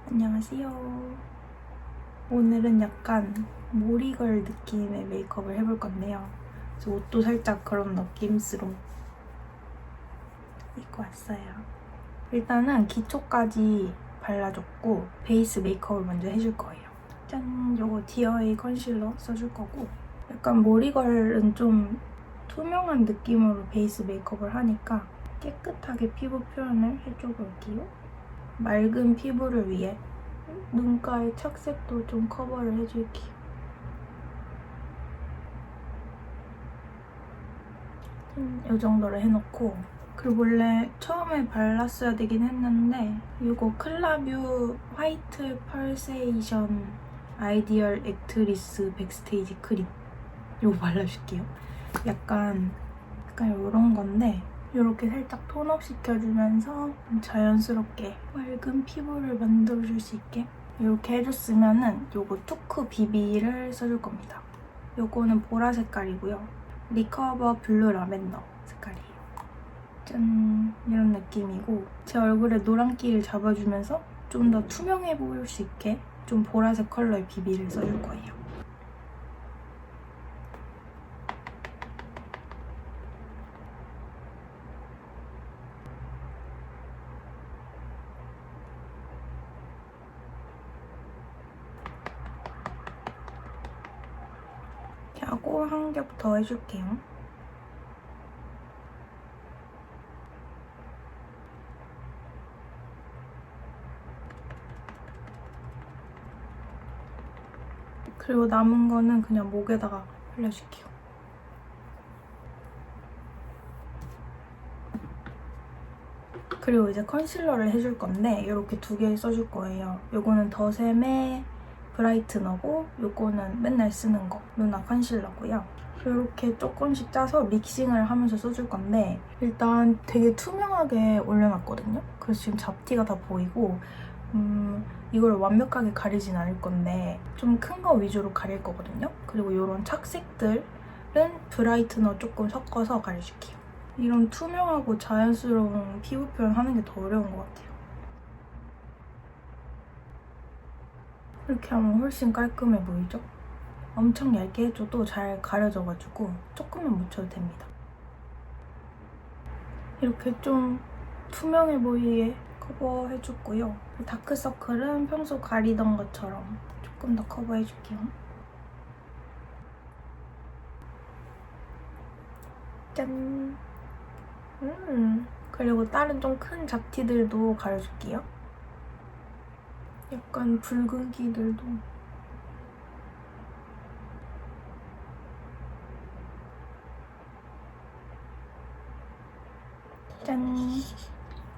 안녕하세요. 오늘은 약간 몰이걸 느낌의 메이크업을 해볼 건데요. 그래서 옷도 살짝 그런 느낌으로 입고 왔어요. 일단은 기초까지 발라줬고 베이스 메이크업을 먼저 해줄 거예요. 짠! 요거 디어에이 컨실러 써줄 거고 약간 몰이걸은 좀 투명한 느낌으로 베이스 메이크업을 하니까 깨끗하게 피부 표현을 해줘볼게요. 맑은 피부를 위해 눈가의 착색도 좀 커버를 해줄게요. 이 정도로 해놓고 그리고 원래 처음에 발랐어야 되긴 했는데 이거 클라뷰 화이트 펄세이션 아이디얼 액트리스 백스테이지 크림 이거 발라줄게요. 약간 이런 건데 이렇게 살짝 톤업 시켜주면서 자연스럽게 맑은 피부를 만들어줄 수 있게 이렇게 해줬으면은 요거 투크 비비를 써줄 겁니다. 요거는 보라 색깔이고요. 리커버 블루 라벤더 색깔이에요. 짠! 이런 느낌이고 제 얼굴에 노란기를 잡아주면서 좀 더 투명해 보일 수 있게 좀 보라색 컬러의 비비를 써줄 거예요. 이렇게 하고 한 겹 더 해줄게요. 그리고 남은 거는 그냥 목에다가 발라줄게요. 그리고 이제 컨실러를 해줄 건데 이렇게 두 개 써줄 거예요. 요거는 더샘의 브라이트너고 요거는 맨날 쓰는 거 루나 컨실러고요. 이렇게 조금씩 짜서 믹싱을 하면서 써줄 건데 일단 되게 투명하게 올려놨거든요. 그래서 지금 잡티가 다 보이고 이걸 완벽하게 가리진 않을 건데 좀 큰 거 위주로 가릴 거거든요. 그리고 이런 착색들은 브라이트너 조금 섞어서 가려줄게요. 이런 투명하고 자연스러운 피부 표현 하는 게 더 어려운 것 같아요. 이렇게 하면 훨씬 깔끔해 보이죠? 엄청 얇게 해줘도 잘 가려져가지고 조금만 묻혀도 됩니다. 이렇게 좀 투명해 보이게 커버해줬고요. 다크서클은 평소 가리던 것처럼 조금 더 커버해줄게요. 짠! 그리고 다른 좀 큰 잡티들도 가려줄게요. 약간 붉은기들도. 짠!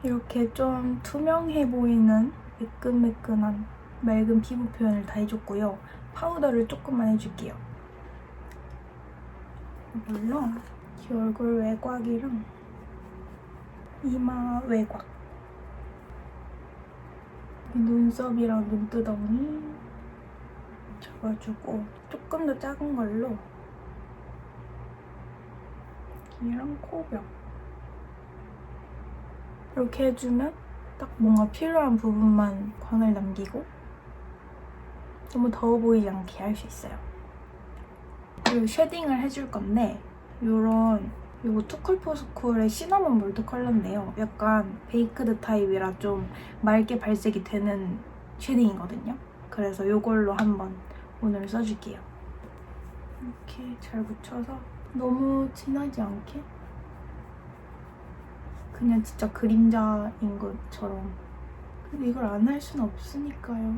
이렇게 좀 투명해 보이는 매끈매끈한 맑은 피부 표현을 다 해줬고요. 파우더를 조금만 해줄게요. 이걸로 이 얼굴 외곽이랑 이마 외곽, 눈썹이랑 눈두덩이 잡아주고 조금 더 작은 걸로 귀랑 코벽 이렇게 해주면 딱 뭔가 필요한 부분만 광을 남기고 너무 더워 보이지 않게 할 수 있어요. 그리고 쉐딩을 해줄 건데 요거 투쿨포스쿨의 시나몬 몰드 컬러인데요. 약간 베이크드 타입이라 좀 맑게 발색이 되는 쉐딩이거든요. 그래서 요걸로 한번 오늘 써줄게요. 이렇게 잘 묻혀서 너무 진하지 않게 그냥 진짜 그림자인 것처럼. 근데 이걸 안 할 수는 없으니까요.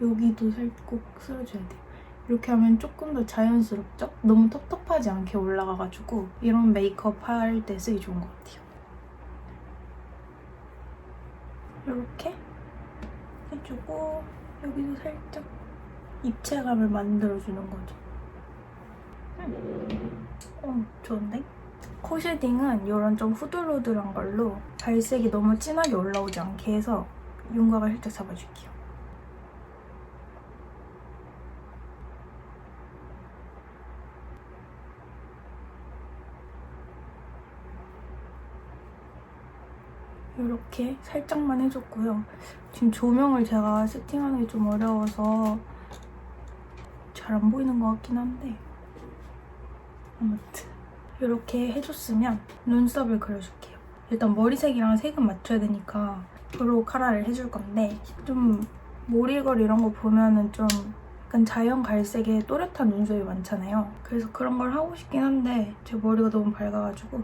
여기도 살짝 꼭 쓸어줘야 돼요. 이렇게 하면 조금 더 자연스럽죠? 너무 텁텁하지 않게 올라가가지고 이런 메이크업 할 때 쓰기 좋은 것 같아요. 이렇게 해주고 여기도 살짝 입체감을 만들어주는 거죠. 좋은데? 코 쉐딩은 이런 좀 후들후들한 걸로 발색이 너무 진하게 올라오지 않게 해서 윤곽을 살짝 잡아줄게요. 이렇게 살짝만 해줬고요. 지금 조명을 제가 세팅하는 게 좀 어려워서 잘 안 보이는 것 같긴 한데 아무튼 이렇게 해줬으면 눈썹을 그려줄게요. 일단 머리색이랑 색은 맞춰야 되니까 브로우 카라를 해줄 건데 좀 몰이걸 이런 거 보면은 좀 약간 자연 갈색의 또렷한 눈썹이 많잖아요. 그래서 그런 걸 하고 싶긴 한데 제 머리가 너무 밝아가지고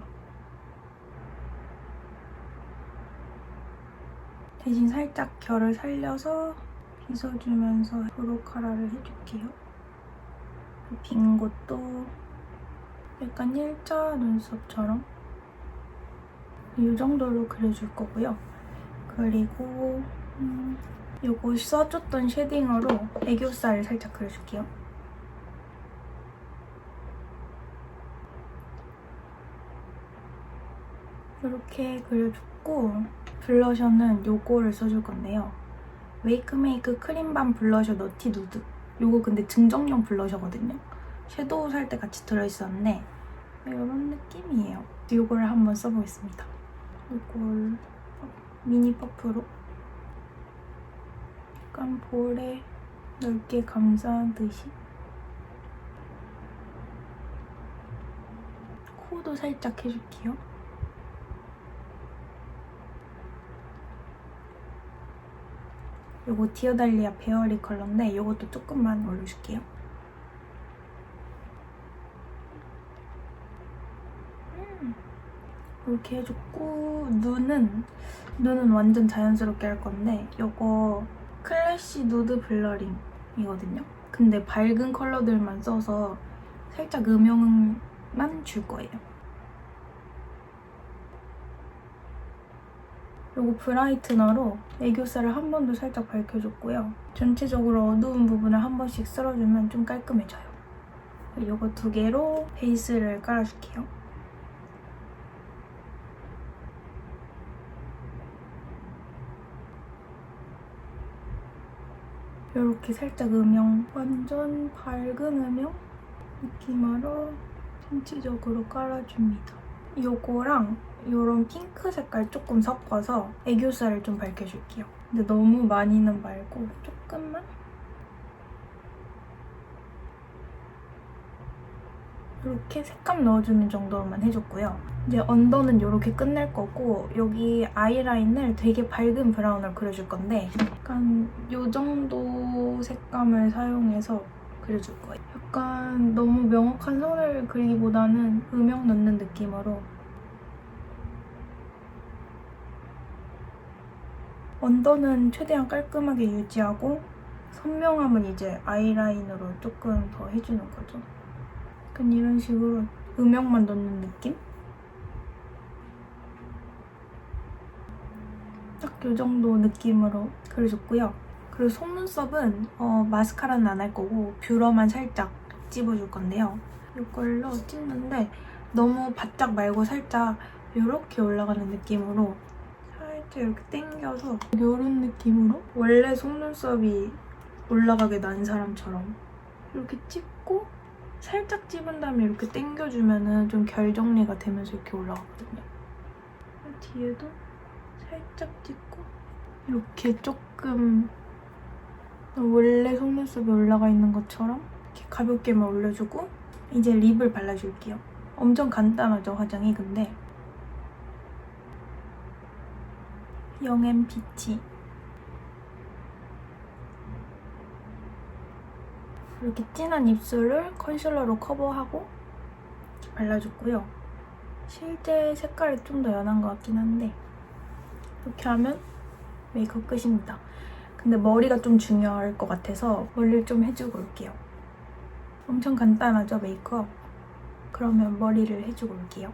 대신 살짝 결을 살려서 빗어주면서 브로우 카라를 해줄게요. 빈 곳도 약간 일자 눈썹처럼 이 정도로 그려줄 거고요. 그리고 요거 써줬던 쉐딩으로 애교살을 살짝 그려줄게요. 이렇게 그려줬고 블러셔는 요거를 써줄 건데요. 웨이크메이크 크림밤 블러셔 너티 누드. 요거 근데 증정용 블러셔거든요. 섀도우 살 때 같이 들어있었는데 이런 느낌이에요. 요거를 한번 써보겠습니다. 요걸 미니 퍼프로 약간 볼에 넓게 감싸듯이 코도 살짝 해줄게요. 요거 디어달리아 베어리 컬러인데 요것도 조금만 올려줄게요. 이렇게 해줬고 눈은 완전 자연스럽게 할 건데 요거 클래시 누드 블러링이거든요. 근데 밝은 컬러들만 써서 살짝 음영만 줄 거예요. 요거 브라이트너로 애교살을 한 번 더 살짝 밝혀줬고요. 전체적으로 어두운 부분을 한 번씩 쓸어주면 좀 깔끔해져요. 요거 두 개로 베이스를 깔아줄게요. 이렇게 살짝 음영, 완전 밝은 음영 느낌으로 전체적으로 깔아줍니다. 요거랑 이런 핑크 색깔 조금 섞어서 애교살을 좀 밝혀줄게요. 근데 너무 많이는 말고 조금만? 이렇게 색감 넣어주는 정도로만 해줬고요. 이제 언더는 이렇게 끝낼 거고 여기 아이라인을 되게 밝은 브라운을 그려줄 건데 약간 이 정도 색감을 사용해서 그려줄 거예요. 약간 너무 명확한 선을 그리기보다는 음영 넣는 느낌으로 언더는 최대한 깔끔하게 유지하고 선명함은 이제 아이라인으로 조금 더 해주는 거죠. 약간 이런 식으로 음영만 넣는 느낌? 딱 이 정도 느낌으로 그려줬고요. 그리고 속눈썹은 마스카라는 안 할 거고 뷰러만 살짝 찝어줄 건데요. 이걸로 찍는데 너무 바짝 말고 살짝 이렇게 올라가는 느낌으로 살짝 이렇게 당겨서 이런 느낌으로 원래 속눈썹이 올라가게 난 사람처럼 이렇게 찍고 살짝 찝은 다음에 이렇게 당겨주면 좀 결 정리가 되면서 이렇게 올라가거든요. 뒤에도 살짝 찍고 이렇게 조금 원래 속눈썹이 올라가 있는 것처럼 이렇게 가볍게만 올려주고 이제 립을 발라줄게요. 엄청 간단하죠, 화장이. 근데 영앤 피치 이렇게 진한 입술을 컨실러로 커버하고 발라줬고요. 실제 색깔이 좀 더 연한 것 같긴 한데 이렇게 하면 메이크업 끝입니다. 근데 머리가 좀 중요할 것 같아서 머리를 좀 해주고 올게요. 엄청 간단하죠, 메이크업? 그러면 머리를 해주고 올게요.